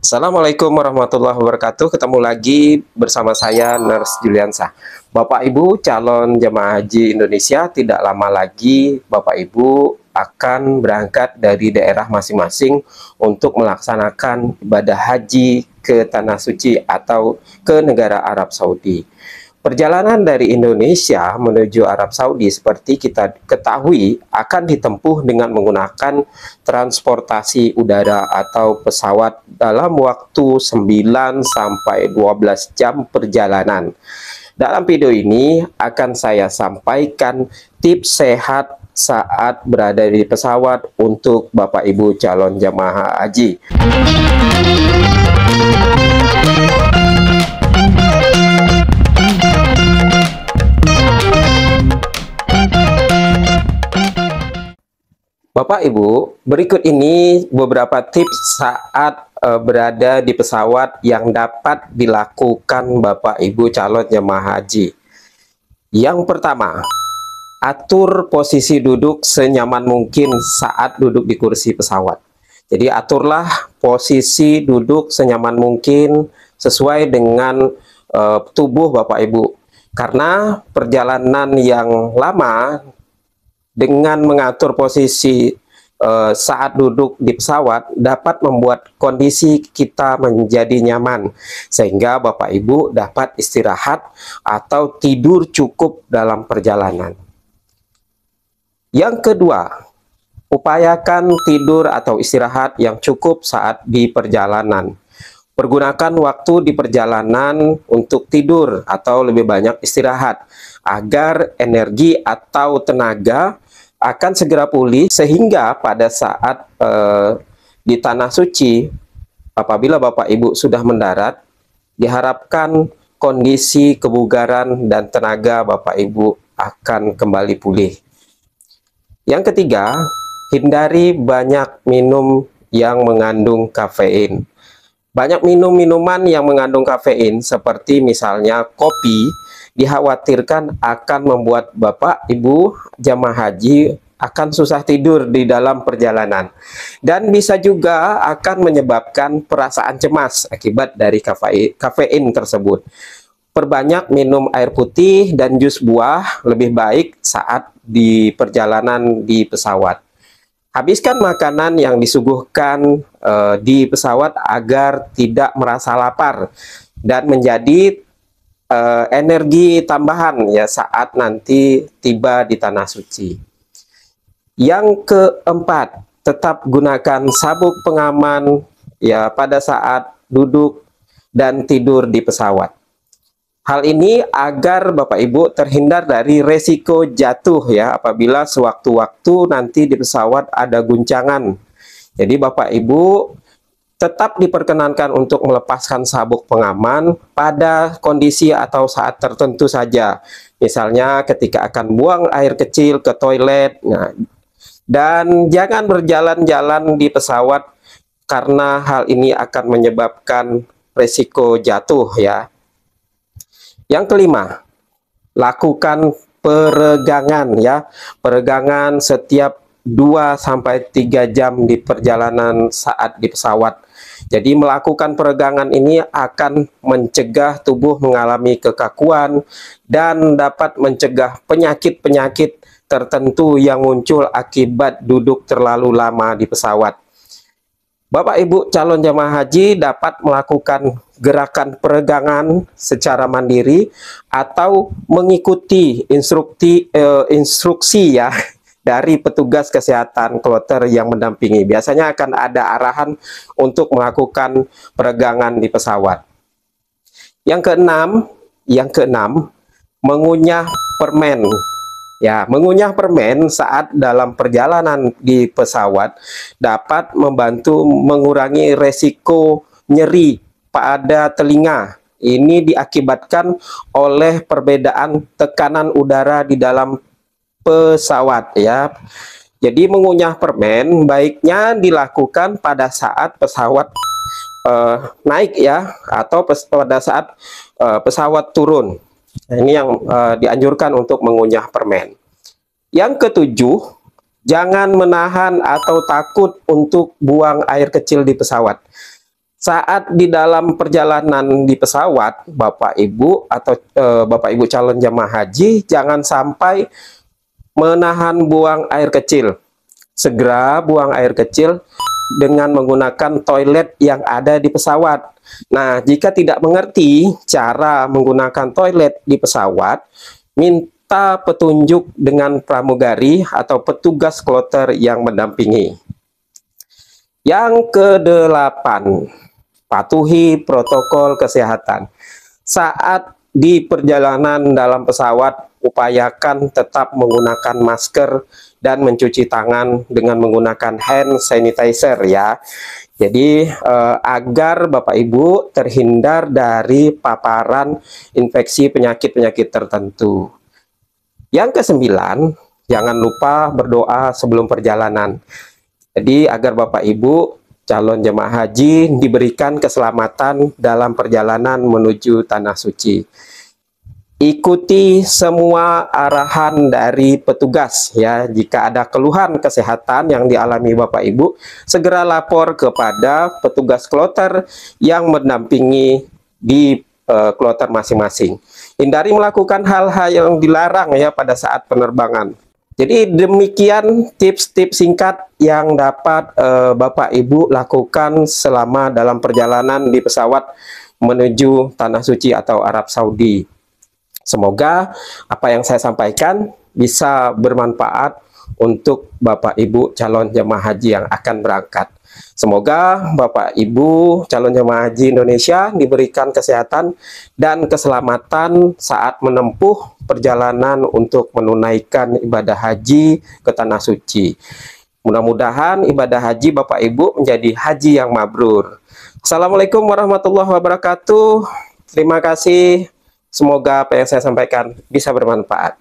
Assalamualaikum warahmatullahi wabarakatuh. Ketemu lagi bersama saya Nurse Juliansah. Bapak Ibu calon jemaah haji Indonesia, tidak lama lagi Bapak Ibu akan berangkat dari daerah masing-masing untuk melaksanakan ibadah haji ke Tanah Suci atau ke negara Arab Saudi. Perjalanan dari Indonesia menuju Arab Saudi seperti kita ketahui akan ditempuh dengan menggunakan transportasi udara atau pesawat dalam waktu 9 sampai 12 jam perjalanan. Dalam video ini akan saya sampaikan tips sehat saat berada di pesawat untuk Bapak Ibu calon jemaah haji. Bapak Ibu, berikut ini beberapa tips saat berada di pesawat yang dapat dilakukan Bapak Ibu calon jemaah haji. Yang pertama, atur posisi duduk senyaman mungkin saat duduk di kursi pesawat. Jadi aturlah posisi duduk senyaman mungkin sesuai dengan tubuh Bapak Ibu. Karena perjalanan yang lama dengan mengatur posisi saat duduk di pesawat dapat membuat kondisi kita menjadi nyaman sehingga Bapak Ibu dapat istirahat atau tidur cukup dalam perjalanan. Yang kedua, upayakan tidur atau istirahat yang cukup saat di perjalanan. Pergunakan waktu di perjalanan untuk tidur atau lebih banyak istirahat agar energi atau tenaga akan segera pulih sehingga pada saat di Tanah Suci apabila Bapak Ibu sudah mendarat diharapkan kondisi kebugaran dan tenaga Bapak Ibu akan kembali pulih. Yang ketiga, hindari banyak minum yang mengandung kafein. Banyak minum minuman yang mengandung kafein seperti misalnya kopi dikhawatirkan akan membuat Bapak Ibu jamaah haji akan susah tidur di dalam perjalanan dan bisa juga akan menyebabkan perasaan cemas akibat dari kafein tersebut. Perbanyak minum air putih dan jus buah lebih baik saat di perjalanan di pesawat. Habiskan makanan yang disuguhkan di pesawat agar tidak merasa lapar dan menjadi energi tambahan ya saat nanti tiba di Tanah Suci. Yang keempat, tetap gunakan sabuk pengaman ya pada saat duduk dan tidur di pesawat. Hal ini agar Bapak Ibu terhindar dari resiko jatuh ya apabila sewaktu-waktu nanti di pesawat ada guncangan. Jadi Bapak Ibu tetap diperkenankan untuk melepaskan sabuk pengaman pada kondisi atau saat tertentu saja. Misalnya ketika akan buang air kecil ke toilet. Nah, dan jangan berjalan-jalan di pesawat karena hal ini akan menyebabkan resiko jatuh ya. Yang kelima, lakukan peregangan ya. Peregangan setiap 2-3 jam di perjalanan saat di pesawat. Jadi melakukan peregangan ini akan mencegah tubuh mengalami kekakuan dan dapat mencegah penyakit-penyakit tertentu yang muncul akibat duduk terlalu lama di pesawat. Bapak Ibu calon jemaah haji dapat melakukan gerakan peregangan secara mandiri atau mengikuti instruksi ya dari petugas kesehatan kloter yang mendampingi. Biasanya akan ada arahan untuk melakukan peregangan di pesawat. Yang keenam, mengunyah permen. Ya, mengunyah permen saat dalam perjalanan di pesawat dapat membantu mengurangi resiko nyeri pada telinga. Ini diakibatkan oleh perbedaan tekanan udara di dalam pesawat ya. Jadi mengunyah permen baiknya dilakukan pada saat pesawat naik ya atau pada saat pesawat turun. Nah, ini yang dianjurkan untuk mengunyah permen. Yang ketujuh, jangan menahan atau takut untuk buang air kecil di pesawat. Saat di dalam perjalanan di pesawat, Bapak Ibu atau Bapak Ibu calon jemaah haji jangan sampai menahan buang air kecil. Segera buang air kecil dengan menggunakan toilet yang ada di pesawat. Nah, jika tidak mengerti cara menggunakan toilet di pesawat, minta petunjuk dengan pramugari atau petugas kloter yang mendampingi. Yang kedelapan, patuhi protokol kesehatan. Saat di perjalanan dalam pesawat, upayakan tetap menggunakan masker dan mencuci tangan dengan menggunakan hand sanitizer ya. Jadi agar Bapak Ibu terhindar dari paparan infeksi penyakit-penyakit tertentu. Yang kesembilan, jangan lupa berdoa sebelum perjalanan. Jadi agar Bapak Ibu calon jemaah haji diberikan keselamatan dalam perjalanan menuju Tanah Suci. Ikuti semua arahan dari petugas ya. Jika ada keluhan kesehatan yang dialami Bapak Ibu, segera lapor kepada petugas kloter yang mendampingi di kloter masing-masing. Hindari melakukan hal-hal yang dilarang ya pada saat penerbangan. Jadi demikian tips-tips singkat yang dapat Bapak Ibu lakukan selama dalam perjalanan di pesawat menuju Tanah Suci atau Arab Saudi. Semoga apa yang saya sampaikan bisa bermanfaat untuk Bapak Ibu calon jemaah haji yang akan berangkat. Semoga Bapak Ibu calon jemaah haji Indonesia diberikan kesehatan dan keselamatan saat menempuh perjalanan untuk menunaikan ibadah haji ke Tanah Suci. Mudah-mudahan ibadah haji Bapak Ibu menjadi haji yang mabrur. Assalamualaikum warahmatullahi wabarakatuh. Terima kasih. Semoga apa yang saya sampaikan bisa bermanfaat.